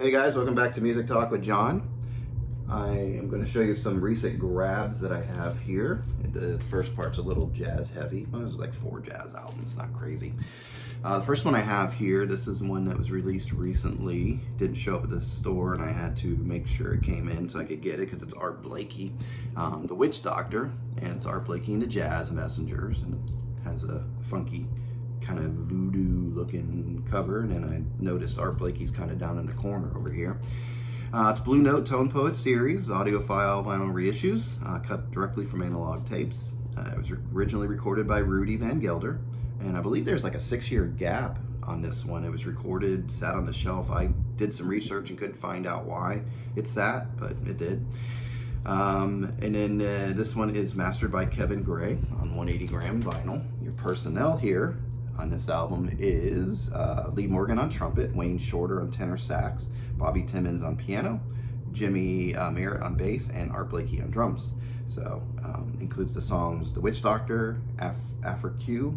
Hey guys, welcome back to Music Talk with John. I am going to show you some recent grabs that I have here. The first part's a little jazz heavy. Well, there's like 4 jazz albums, not crazy. The first one I have here, this is one that was released recently. Didn't show up at the store and I had to make sure it came in so I could get it because it's Art Blakey, The Witch Doctor, and it's Art Blakey and the Jazz Messengers, and it has a funky kind of voodoo looking cover, and then I noticed Art Blakey's kind of down in the corner over here. It's Blue Note Tone Poet series, audiophile vinyl reissues, cut directly from analog tapes. It was originally recorded by Rudy Van Gelder, and I believe there's like a 6-year gap on this one. It was recorded, sat on the shelf. I did some research and couldn't find out why it sat, but it did. And then this one is mastered by Kevin Gray on 180 gram vinyl. Your personnel here on this album is Lee Morgan on trumpet, Wayne Shorter on tenor sax, Bobby Timmons on piano, Jimmy Merritt on bass, and Art Blakey on drums. So includes the songs The Witch Doctor, Afrique,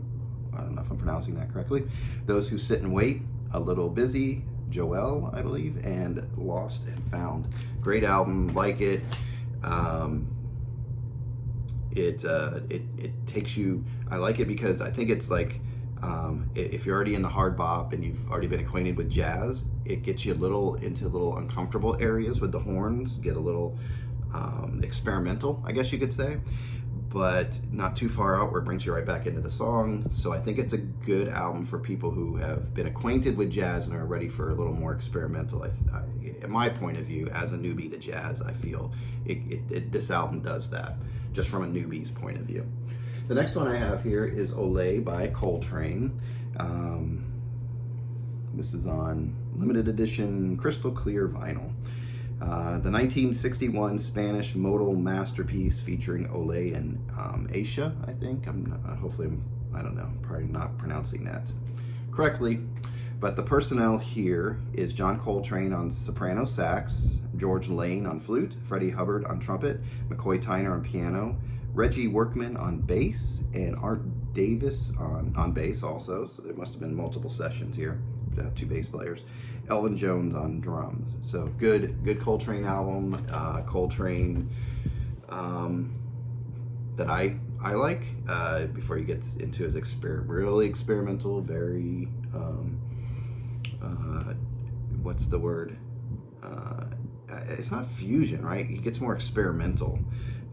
I don't know if I'm pronouncing that correctly, Those Who Sit and Wait, A Little Busy, Joelle, I believe, and Lost and Found. Great album, like it. It takes you, I like it because I think it's like, if you're already in the hard bop and you've already been acquainted with jazz, it gets you into little uncomfortable areas with the horns, get a little experimental, I guess you could say, but not too far out where it brings you right back into the song. So I think it's a good album for people who have been acquainted with jazz and are ready for a little more experimental. In my point of view, as a newbie to jazz, I feel this album does that, just from a newbie's point of view. The next one I have here is Olé by Coltrane. This is on limited edition crystal clear vinyl. The 1961 Spanish modal masterpiece featuring Olé and Aisha, I think. I don't know, probably not pronouncing that correctly. But the personnel here is John Coltrane on soprano sax, George Lane on flute, Freddie Hubbard on trumpet, McCoy Tyner on piano, Reggie Workman on bass, and Art Davis on bass also, so there must have been multiple sessions here to have 2 bass players. Elvin Jones on drums. So good Coltrane album. Coltrane that I like before he gets into his really experimental, very what's the word? It's not fusion, right? He gets more experimental,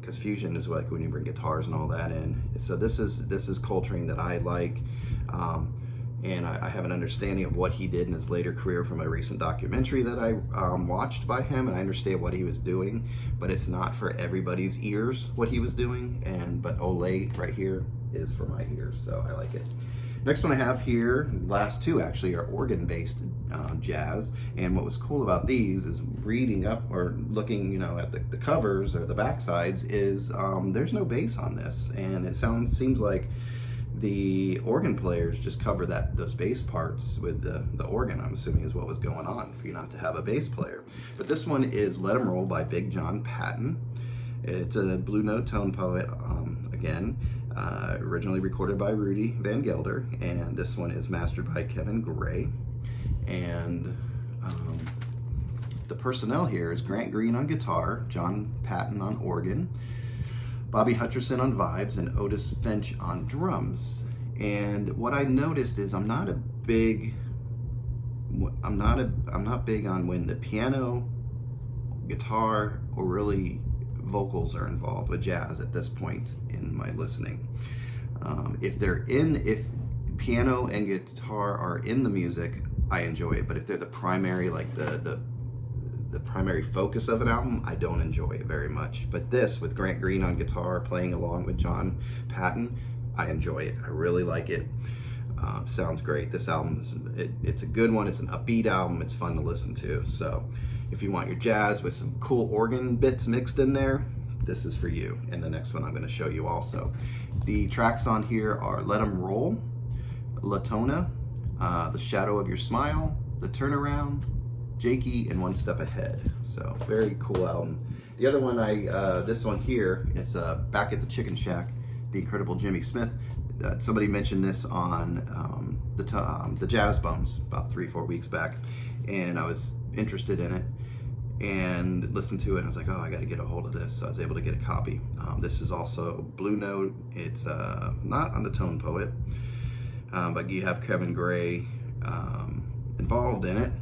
because fusion is like when you bring guitars and all that in. So this is Coltrane that I like, and I have an understanding of what he did in his later career from a recent documentary that I watched by him, and I understand what he was doing, but it's not for everybody's ears what he was doing. But Olé right here is for my ears, so I like it. Next one I have here, last 2 actually, are organ-based jazz, and what was cool about these is reading up or looking, at the covers or the backsides is there's no bass on this, and it seems like the organ players just cover those bass parts with the organ, I'm assuming is what was going on for you not to have a bass player. But this one is Let 'Em Roll by Big John Patton. It's a Blue Note Tone Poet, again. Originally recorded by Rudy Van Gelder, and this one is mastered by Kevin Gray. And the personnel here is Grant Green on guitar, John Patton on organ, Bobby Hutcherson on vibes, and Otis Finch on drums. And what I noticed is I'm not big on when the piano, guitar, or really vocals are involved with jazz at this point in my listening. If piano and guitar are in the music, I enjoy it. But if they're the primary, like the primary focus of an album, I don't enjoy it very much. But this, with Grant Green on guitar playing along with John Patton, I enjoy it. I really like it. Sounds great. This album it's a good one. It's an upbeat album. It's fun to listen to. So if you want your jazz with some cool organ bits mixed in there, this is for you. And the next one I'm going to show you also. The tracks on here are Let 'Em Roll, Latona, The Shadow of Your Smile, The Turnaround, Jakey, and One Step Ahead. So very cool album. The other one, this one here, it's Back at the Chicken Shack, The Incredible Jimmy Smith. Somebody mentioned this on the Jazz Bums about 3-4 weeks back, and interested in it and listened to it, and I was like, oh, I got to get a hold of this. So I was able to get a copy. This is also Blue Note. It's not on the Tone Poet, but you have Kevin Gray involved in it.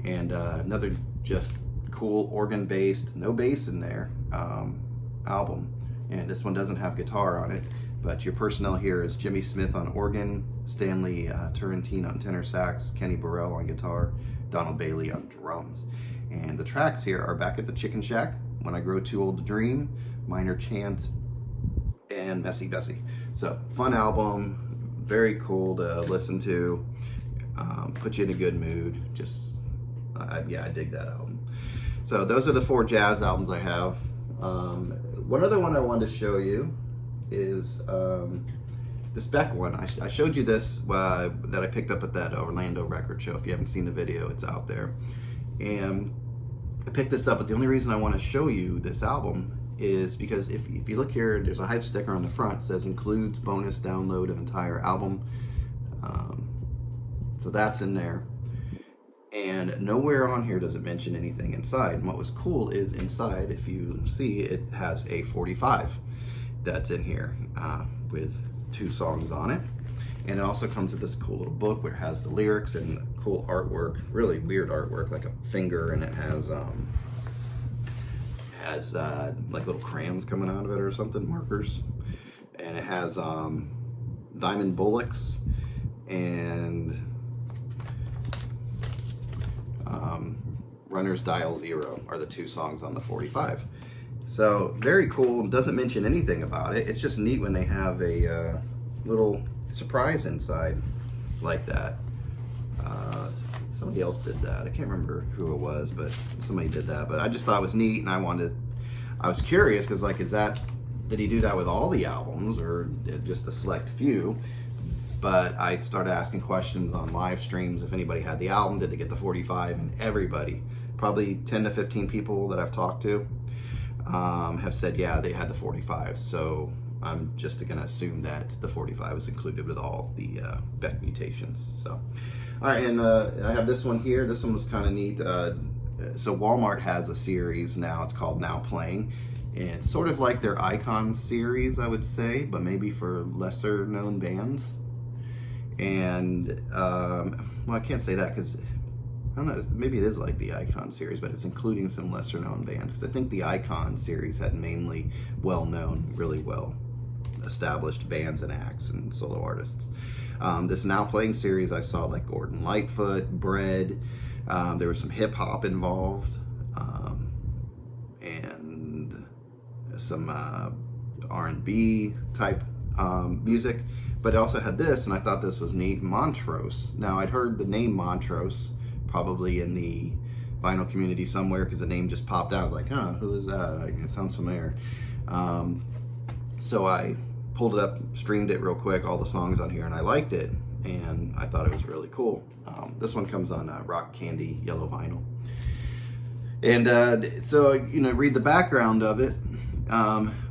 And another just cool organ-based, no bass in there, album. And this one doesn't have guitar on it, but your personnel here is Jimmy Smith on organ, Stanley Turrentine on tenor sax, Kenny Burrell on guitar, Donald Bailey on drums. And the tracks here are Back at the Chicken Shack, When I Grow Too Old to Dream, Minor Chant, and Messy Bessie. So fun album, very cool to listen to, put you in a good mood. Just, yeah, I dig that album. So those are the 4 jazz albums I have. One other one I wanted to show you is this Beck one. I showed you this that I picked up at that Orlando record show. If you haven't seen the video, it's out there. And I picked this up, but the only reason I want to show you this album is because if you look here, there's a hype sticker on the front. It says includes bonus download of entire album. So that's in there. And nowhere on here does it mention anything inside. And what was cool is inside, if you see, it has a 45 that's in here with 2 songs on it. And it also comes with this cool little book where it has the lyrics and cool artwork, really weird artwork, like a finger, and it has like little crayons coming out of it or something, markers. And it has Diamond Bullocks and Runner's Dial Zero are the 2 songs on the 45. So very cool. Doesn't mention anything about it. It's just neat when they have a little surprise inside like that. Somebody else did that. I can't remember who it was, but somebody did that. But I just thought it was neat, and I was curious because, like, did he do that with all the albums or just a select few? But I started asking questions on live streams if anybody had the album, did they get the 45? And everybody, probably 10 to 15 people that I've talked to, have said, yeah, they had the 45. So I'm just gonna assume that the 45 is included with all the Beck mutations. So, all right, and I have this one here. This one was kind of neat. So Walmart has a series now. It's called Now Playing. And it's sort of like their Icon series, I would say, but maybe for lesser known bands. And well, I can't say that because I don't know, maybe it is like the Icon series, but it's including some lesser known bands, because I think the Icon series had mainly well-known, really well established bands and acts and solo artists. This Now Playing series, I saw like Gordon Lightfoot, Bread, there was some hip hop involved, and some R&B type music. But it also had this, and I thought this was neat, Montrose. Now, I'd heard the name Montrose probably in the vinyl community somewhere because the name just popped out. I was like, huh, who is that? It sounds familiar. So I pulled it up, streamed it real quick, all the songs on here, and I liked it, and I thought it was really cool. This one comes on Rock Candy yellow vinyl. And so, you know, read the background of it.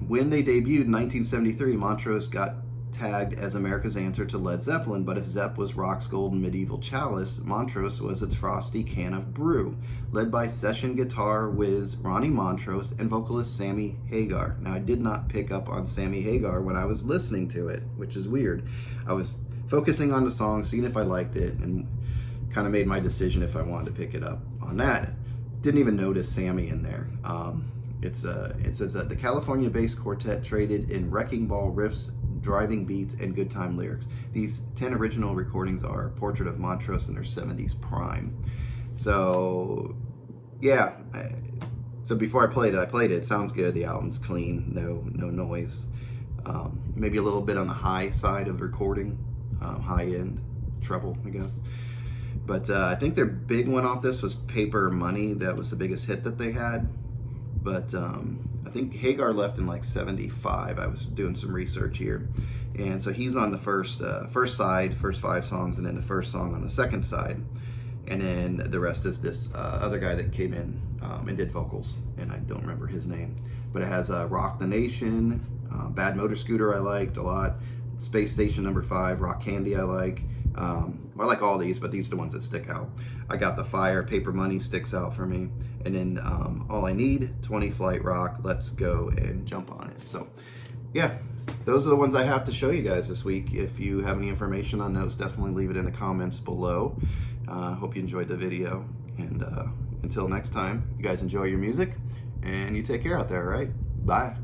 When they debuted in 1973, Montrose got tagged as America's answer to Led Zeppelin, but if Zepp was rock's golden medieval chalice, Montrose was its frosty can of brew, led by session guitar whiz Ronnie Montrose and vocalist Sammy Hagar. Now, I did not pick up on Sammy Hagar when I was listening to it, which is weird. I was focusing on the song, seeing if I liked it, and kind of made my decision if I wanted to pick it up on that. Didn't even notice Sammy in there. It says that the California-based quartet traded in wrecking ball riffs, driving beats, and good time lyrics. These 10 original recordings are a portrait of Montrose in their 70s prime. So, yeah. So before I played it. It sounds good. The album's clean, no noise. Maybe a little bit on the high side of recording, high end treble, I guess. But I think their big one off this was Paper Money. That was the biggest hit that they had. But I think Hagar left in like 75. I was doing some research here. And so he's on the first side, first 5 songs, and then the first song on the second side. And then the rest is this other guy that came in and did vocals. And I don't remember his name. But it has Rock the Nation, Bad Motor Scooter I liked a lot, Space Station number 5, Rock Candy I like. I like all these, but these are the ones that stick out. I got the Fire, Paper Money sticks out for me. And then All I Need, 20 Flight Rock, Let's Go and Jump on It. So yeah, those are the ones I have to show you guys this week. If you have any information on those, definitely leave it in the comments below. Hope you enjoyed the video. And until next time, you guys enjoy your music and you take care out there, all right? Bye.